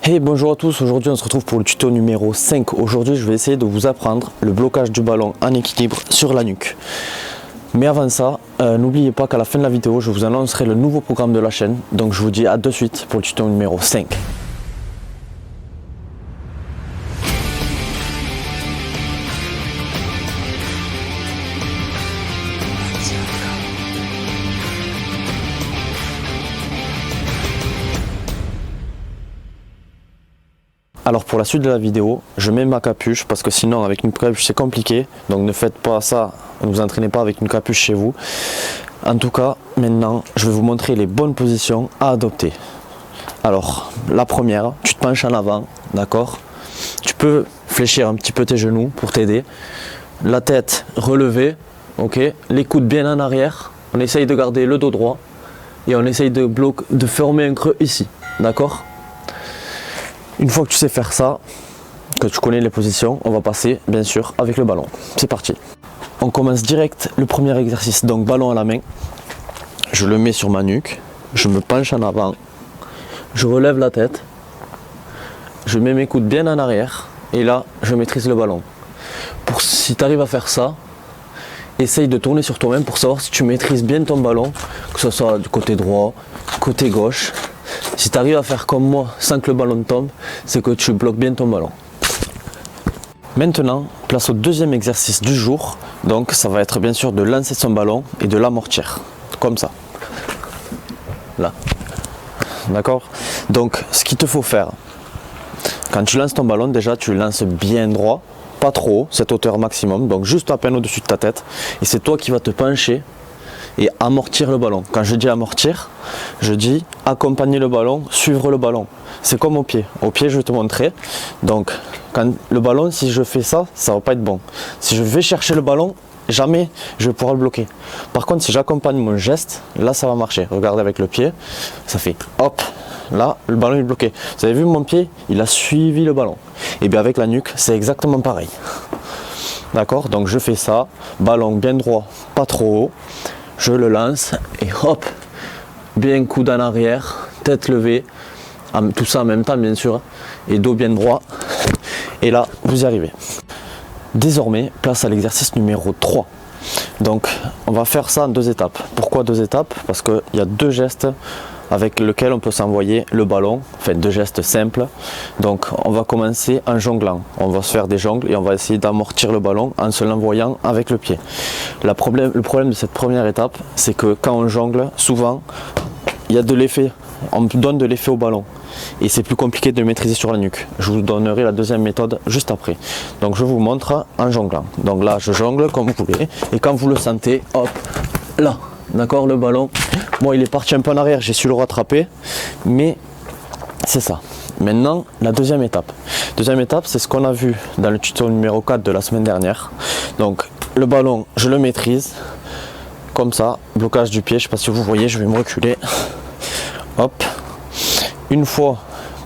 Hey, bonjour à tous, aujourd'hui on se retrouve pour le tuto numéro 5. Aujourd'hui je vais essayer de vous apprendre le blocage du ballon en équilibre sur la nuque. Mais avant ça, n'oubliez pas qu'à la fin de la vidéo je vous annoncerai le nouveau programme de la chaîne. Donc je vous dis à de suite pour le tuto numéro 5. Alors pour la suite de la vidéo, je mets ma capuche parce que sinon avec une capuche c'est compliqué. Donc ne faites pas ça, ne vous entraînez pas avec une capuche chez vous. En tout cas, maintenant je vais vous montrer les bonnes positions à adopter. Alors la première, tu te penches en avant, d'accord? Tu peux fléchir un petit peu tes genoux pour t'aider. La tête relevée, ok? Les coudes bien en arrière. On essaye de garder le dos droit et on essaye de former un creux ici, d'accord? Une fois que tu sais faire ça, que tu connais les positions, on va passer bien sûr avec le ballon. C'est parti. On commence direct le premier exercice. Donc ballon à la main, je le mets sur ma nuque, je me penche en avant, je relève la tête, je mets mes coudes bien en arrière et là je maîtrise le ballon. Si tu arrives à faire ça, essaye de tourner sur toi-même pour savoir si tu maîtrises bien ton ballon, que ce soit du côté droit, côté gauche. Si tu arrives à faire comme moi sans que le ballon tombe, c'est que tu bloques bien ton ballon. Maintenant, place au deuxième exercice du jour. Donc ça va être bien sûr de lancer son ballon et de l'amortir. Comme ça. Là. D'accord? Donc ce qu'il te faut faire, quand tu lances ton ballon, déjà tu le lances bien droit, pas trop haut, cette hauteur maximum, donc juste à peine au-dessus de ta tête. Et c'est toi qui vas te pencher et amortir le ballon. Quand je dis amortir, je dis accompagner le ballon, suivre le ballon. C'est comme au pied. Au pied, je vais te montrer. Donc, quand le ballon, si je fais ça, ça va pas être bon. Si je vais chercher le ballon, jamais je vais pouvoir le bloquer. Par contre, si j'accompagne mon geste, là, ça va marcher. Regardez avec le pied, ça fait hop. Là, le ballon est bloqué. Vous avez vu mon pied, il a suivi le ballon. Et bien avec la nuque, c'est exactement pareil. D'accord? Donc je fais ça, ballon bien droit, pas trop haut. Je le lance et hop, bien coude en arrière, tête levée, tout ça en même temps bien sûr, et dos bien droit, et là vous y arrivez. Désormais, place à l'exercice numéro 3. Donc on va faire ça en 2 étapes. Pourquoi 2 étapes? Parce qu'il y a 2 gestes avec lesquels on peut s'envoyer le ballon, enfin 2 gestes simples. Donc on va commencer en jonglant, on va se faire des jongles et on va essayer d'amortir le ballon en se l'envoyant avec le pied. Le problème de cette première étape, c'est que quand on jongle, souvent il y a de l'effet, on donne de l'effet au ballon et c'est plus compliqué de le maîtriser sur la nuque. Je vous donnerai la deuxième méthode juste après. Donc je vous montre en jonglant. Donc là je jongle comme vous voulez et quand vous le sentez, hop, là. D'accord, le ballon, moi il est parti un peu en arrière, j'ai su le rattraper, mais c'est ça. Maintenant, la deuxième étape. Deuxième étape, c'est ce qu'on a vu dans le tuto numéro 4 de la semaine dernière. Donc, le ballon, je le maîtrise, comme ça, blocage du pied, je ne sais pas si vous voyez, je vais me reculer. Hop, une fois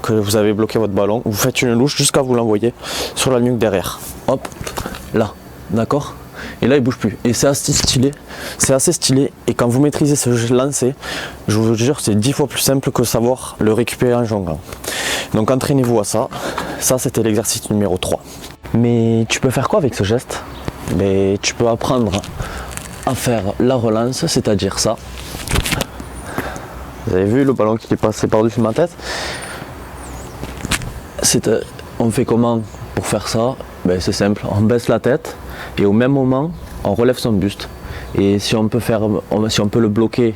que vous avez bloqué votre ballon, vous faites une louche jusqu'à vous l'envoyer sur la nuque derrière. Hop, là, d'accord? Et là il bouge plus et c'est assez stylé, et quand vous maîtrisez ce lancer, je vous jure c'est 10 fois plus simple que savoir le récupérer en jonglant. Donc entraînez-vous à ça. Ça c'était l'exercice numéro 3. Mais tu peux faire quoi avec ce geste? Mais tu peux apprendre à faire la relance, c'est-à-dire ça. Vous avez vu le ballon qui est passé par-dessus ma tête? On fait comment pour faire ça? Ben, c'est simple, on baisse la tête et au même moment on relève son buste, et si on peut le bloquer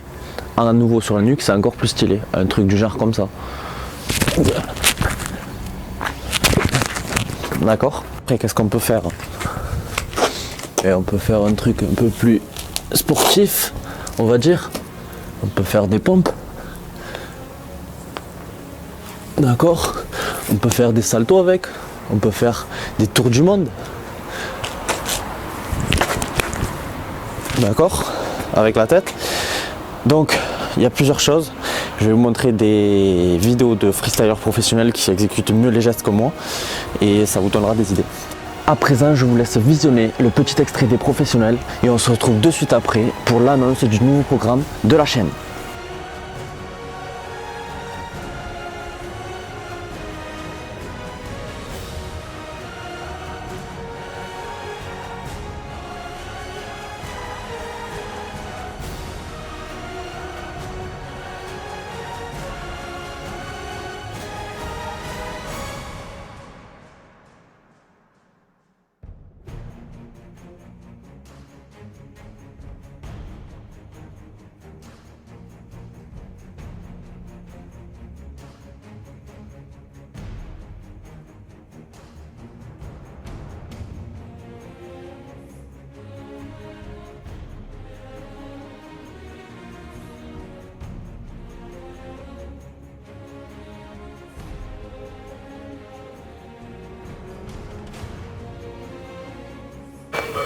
à nouveau sur la nuque, c'est encore plus stylé, un truc du genre comme ça. D'accord? Après qu'est-ce qu'on peut faire? Et on peut faire un truc un peu plus sportif, on va dire. On peut faire des pompes. D'accord? On peut faire des saltos avec. On peut faire des tours du monde. D'accord? Avec la tête. Donc, il y a plusieurs choses. Je vais vous montrer des vidéos de freestylers professionnels qui exécutent mieux les gestes que moi. Et ça vous donnera des idées. À présent, je vous laisse visionner le petit extrait des professionnels. Et on se retrouve de suite après pour l'annonce du nouveau programme de la chaîne.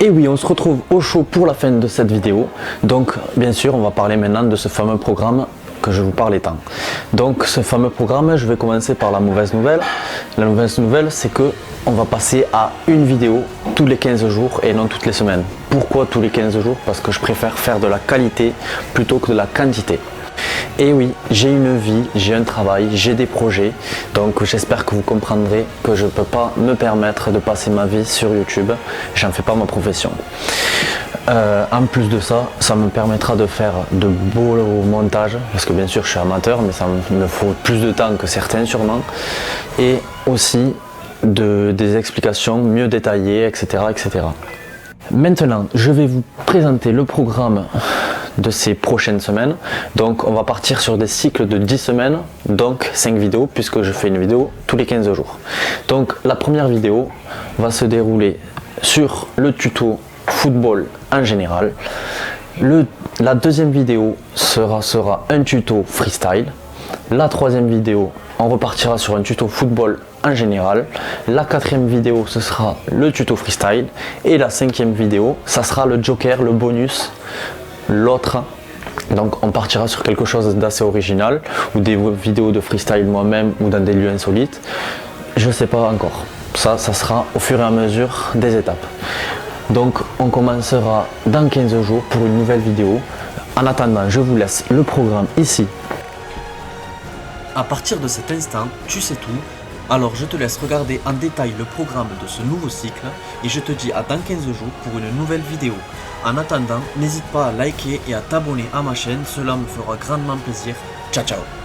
Et oui, on se retrouve au chaud pour la fin de cette vidéo. Donc bien sûr, on va parler maintenant de ce fameux programme que je vous parlais tant. Donc ce fameux programme, je vais commencer par la mauvaise nouvelle. La mauvaise nouvelle, c'est que on va passer à une vidéo tous les 15 jours et non toutes les semaines. Pourquoi tous les 15 jours? Parce que je préfère faire de la qualité plutôt que de la quantité. Et oui, j'ai une vie, j'ai un travail, j'ai des projets, donc j'espère que vous comprendrez que je ne peux pas me permettre de passer ma vie sur YouTube, j'en fais pas ma profession. En plus de ça, ça me permettra de faire de beaux montages, parce que bien sûr je suis amateur, mais ça me faut plus de temps que certains sûrement, et aussi des explications mieux détaillées, etc., etc. Maintenant, je vais vous présenter le programme de ces prochaines semaines. Donc on va partir sur des cycles de 10 semaines, donc 5 vidéos, puisque je fais une vidéo tous les 15 jours. Donc la première vidéo va se dérouler sur le tuto football en général. La deuxième vidéo sera un tuto freestyle. La troisième vidéo, on repartira sur un tuto football en général. La quatrième vidéo, ce sera le tuto freestyle. Et la cinquième vidéo, ça sera le joker, le bonus, l'autre. Donc on partira sur quelque chose d'assez original, ou des vidéos de freestyle moi-même, ou dans des lieux insolites. Je ne sais pas encore. Ça sera au fur et à mesure des étapes. Donc on commencera dans 15 jours pour une nouvelle vidéo. En attendant, je vous laisse le programme ici. À partir de cet instant, tu sais tout, alors je te laisse regarder en détail le programme de ce nouveau cycle et je te dis à dans 15 jours pour une nouvelle vidéo. En attendant, n'hésite pas à liker et à t'abonner à ma chaîne, cela me fera grandement plaisir. Ciao ciao.